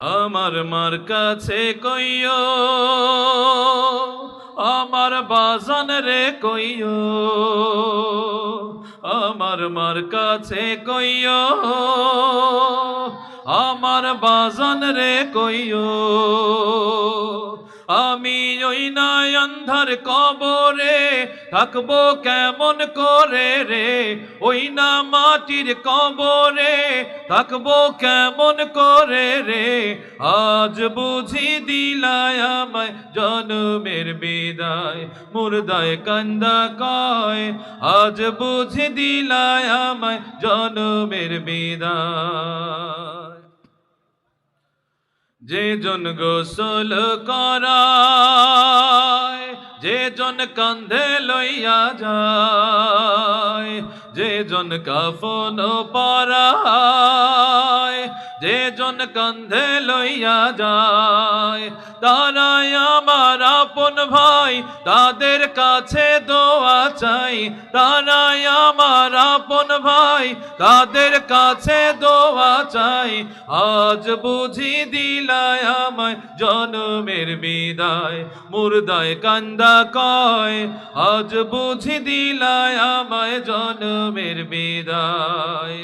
আমার মার কাছে কইও, আমার বাজান রে কইও, আমার মার কাছে কইও, আমার বাজান রে কইও। আমি ওই না অন্ধার কবরে থাকবো কেমন করে রে, ওই না মাটির কবরে থাকবো কেমন করে রে। আজ বুঝি দিলায় আমায় জনমের বিদায়, মুর্দায় কান্দা কয় আজ বুঝি দিলায় আমায় জনমের বিদায়। যে জন গোসল করায়, যে জন কান্ধে লইয়া যায়, যে জন কাফন পরায়, যে জন কান্ধে লইয়া যায়, তারাই আমার আপন ভাই, তাদের কাছে দোয়া চাই। তারাই আমার আপন ভাই, তাদের কাছে দোয়া চাই। আজ বুঝি দিলায় আমায় জনমের বিদায়, মুর্দায় কান্দা কয় আজ বুঝি দিলায় আমায় জনমের বিদায়।